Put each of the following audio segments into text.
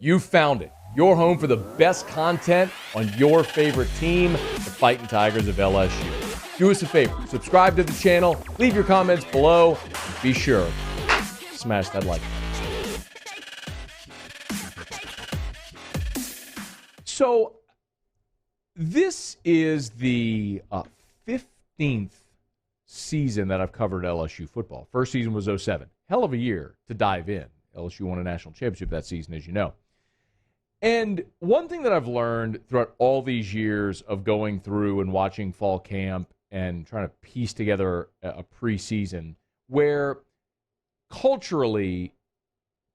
You found it. Your home for the best content on your favorite team, the Fighting Tigers of LSU. Do us a favor. Subscribe to the channel. Leave your comments below. Be sure, smash that like button. So, this is the 15th season that I've covered LSU football. First season was 2007. Hell of a year to dive in. LSU won a national championship that season, as you know. And one thing that I've learned throughout all these years of going through and watching fall camp and trying to piece together a preseason, where culturally,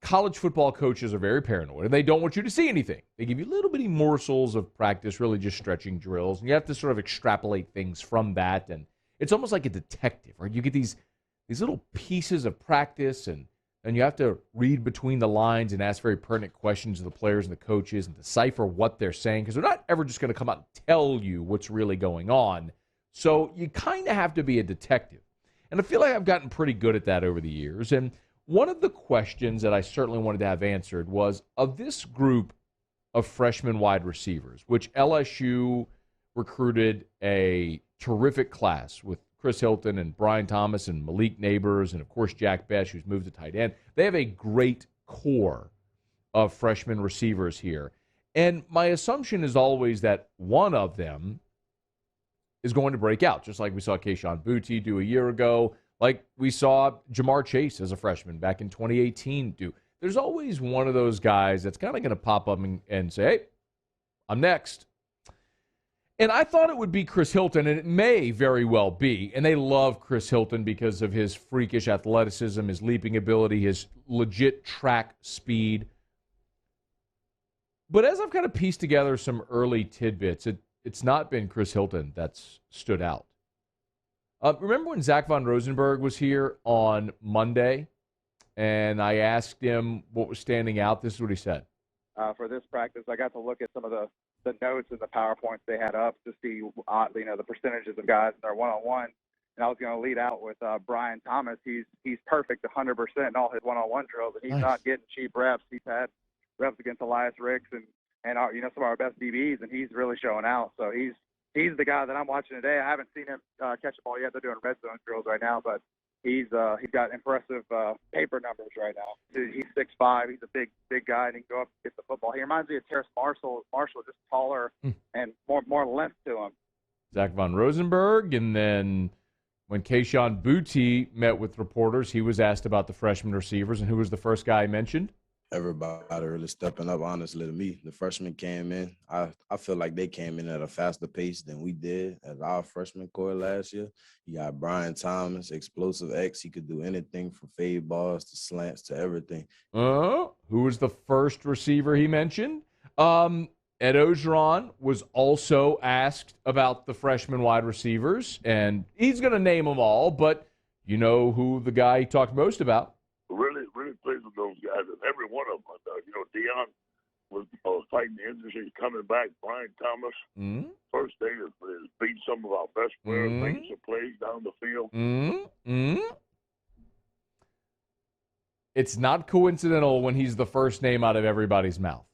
college football coaches are very paranoid, and they don't want you to see anything. They give you little bitty morsels of practice, really just stretching drills, and you have to sort of extrapolate things from that. And it's almost like a detective, right? You get these little pieces of practice, and you have to read between the lines and ask very pertinent questions of the players and the coaches and decipher what they're saying, because they're not ever just going to come out and tell you what's really going on. So you kind of have to be a detective. And I feel like I've gotten pretty good at that over the years. And one of the questions that I certainly wanted to have answered was, of this group of freshman wide receivers, which LSU recruited a terrific class with Chris Hilton and Brian Thomas and Malik Neighbors and, of course, Jack Besh, who's moved to tight end. They have a great core of freshman receivers here. And my assumption is always that one of them is going to break out, just like we saw Kayshon Boutte do a year ago, like we saw Jamar Chase as a freshman back in 2018 do. There's always one of those guys that's kind of going to pop up and say, hey, I'm next. And I thought it would be Chris Hilton, and it may very well be. And they love Chris Hilton because of his freakish athleticism, his leaping ability, his legit track speed. But as I've kind of pieced together some early tidbits, it's not been Chris Hilton that's stood out. Remember when Zach Von Rosenberg was here on Monday, and I asked him what was standing out? This is what he said. For this practice, I got to look at some of the notes and the PowerPoints they had up to see, the percentages of guys in their one-on-one. And I was going to lead out with Brian Thomas. He's perfect 100% in all his one-on-one drills, and he's not getting cheap reps. He's had reps against Elias Ricks and our, some of our best DBs, and he's really showing out. So he's the guy that I'm watching today. I haven't seen him catch a ball yet. They're doing red zone drills right now, but he's got impressive paper numbers right now. He's 6'5". He's a big guy, and he can go up and get the football. He reminds me of Terrace Marshall. Marshall just taller and more length to him. Zach Von Rosenberg, and then when Kayshon Boutte met with reporters, he was asked about the freshman receivers, and who was the first guy he mentioned? Everybody really stepping up, honestly, to me. The freshmen came in. I feel like they came in at a faster pace than we did as our freshman core last year. You got Brian Thomas, explosive X. He could do anything from fade balls to slants to everything. Who was the first receiver he mentioned? Ed Ogeron was also asked about the freshman wide receivers, and he's going to name them all, but you know who the guy he talked most about? Really pleased with those guys, and every one of them. Deion was fighting the injury, coming back. Brian Thomas, first day is beat some of our best players, making some plays down the field. It's not coincidental when he's the first name out of everybody's mouth.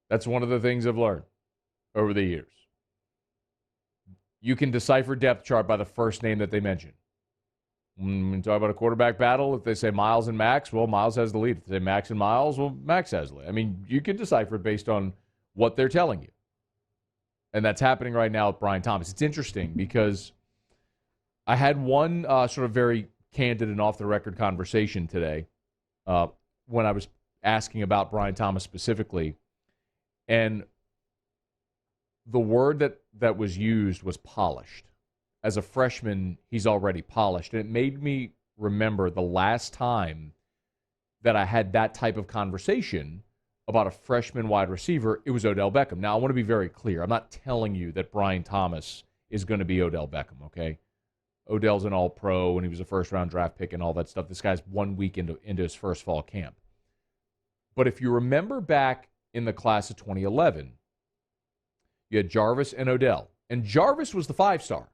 That's one of the things I've learned over the years. You can decipher depth chart by the first name that they mention. When we talk about a quarterback battle, if they say Miles and Max, well, Miles has the lead. If they say Max and Miles, well, Max has the lead. I mean, you can decipher it based on what they're telling you. And that's happening right now with Brian Thomas. It's interesting because I had one sort of very candid and off-the-record conversation today when I was asking about Brian Thomas specifically. And the word that was used was polished. As a freshman, he's already polished. And it made me remember the last time that I had that type of conversation about a freshman wide receiver, it was Odell Beckham. Now, I want to be very clear. I'm not telling you that Brian Thomas is going to be Odell Beckham, okay? Odell's an all-pro, and he was a first-round draft pick and all that stuff. This guy's 1 week into his first fall camp. But if you remember back in the class of 2011, you had Jarvis and Odell. And Jarvis was the 5-star.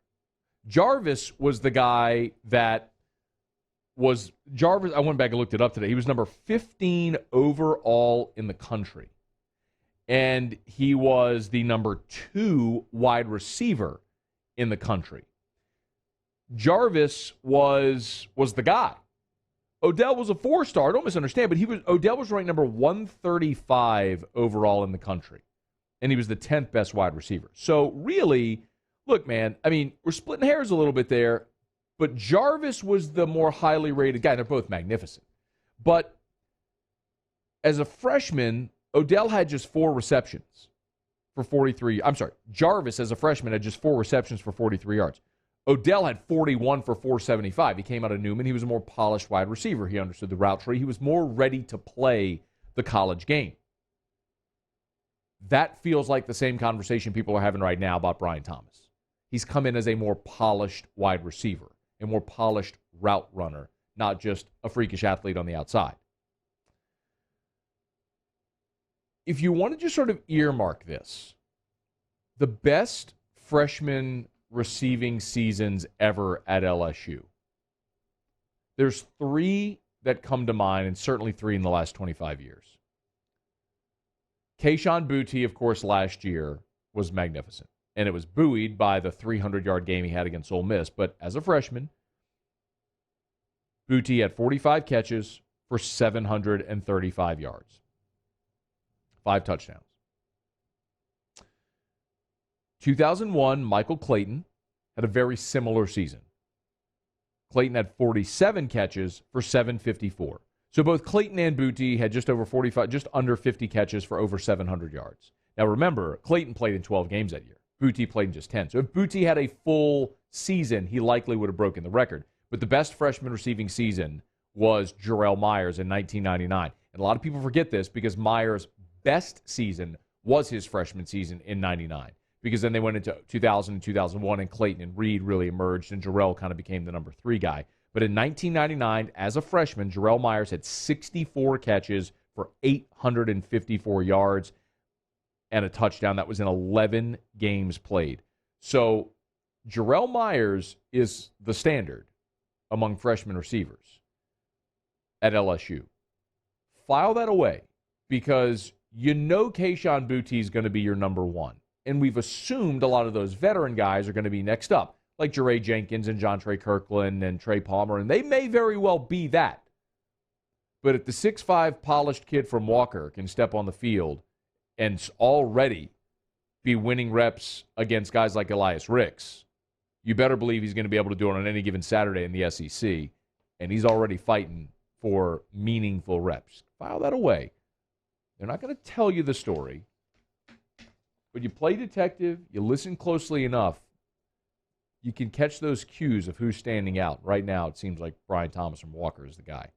Jarvis was the guy that was Jarvis. I went back and looked it up today. He was number 15 overall in the country. And he was the number 2 wide receiver in the country. Jarvis was the guy. Odell was a 4-star. Don't misunderstand, but Odell was ranked number 135 overall in the country. And he was the 10th best wide receiver. So really, look, man, I mean, we're splitting hairs a little bit there, but Jarvis was the more highly rated guy. They're both magnificent. But as a freshman, Odell had just 4 receptions for 43. I'm sorry, Jarvis as a freshman had just 4 receptions for 43 yards. Odell had 41 for 475. He came out of Newman. He was a more polished wide receiver. He understood the route tree. He was more ready to play the college game. That feels like the same conversation people are having right now about Brian Thomas. He's come in as a more polished wide receiver, a more polished route runner, not just a freakish athlete on the outside. If you want to just sort of earmark this, the best freshman receiving seasons ever at LSU. There's 3 that come to mind, and certainly 3 in the last 25 years. Kayshon Boutte, of course, last year was magnificent, and it was buoyed by the 300-yard game he had against Ole Miss. But as a freshman, Boutte had 45 catches for 735 yards, 5 touchdowns. 2001, Michael Clayton had a very similar season. Clayton had 47 catches for 754. So both Clayton and Boutte had just under 50 catches for over 700 yards. Now remember, Clayton played in 12 games that year. Boutte played in just 10. So if Boutte had a full season, he likely would have broken the record. But the best freshman receiving season was Jarrell Myers in 1999. And a lot of people forget this because Myers' best season was his freshman season in 99. Because then they went into 2000 and 2001, and Clayton and Reed really emerged, and Jarrell kind of became the number 3 guy. But in 1999, as a freshman, Jarrell Myers had 64 catches for 854 yards and a touchdown. That was in 11 games played. So Jarrell Myers is the standard among freshman receivers at LSU. File that away because you know Kayshon Boutte is going to be your number 1. And we've assumed a lot of those veteran guys are going to be next up, like Jeray Jenkins and John Trey Kirkland and Trey Palmer, and they may very well be that. But if the 6'5" polished kid from Walker can step on the field and already be winning reps against guys like Elias Ricks, you better believe he's going to be able to do it on any given Saturday in the SEC, and he's already fighting for meaningful reps. File that away. They're not going to tell you the story. But you play detective, you listen closely enough, you can catch those cues of who's standing out. Right now, it seems like Brian Thomas from Walker is the guy.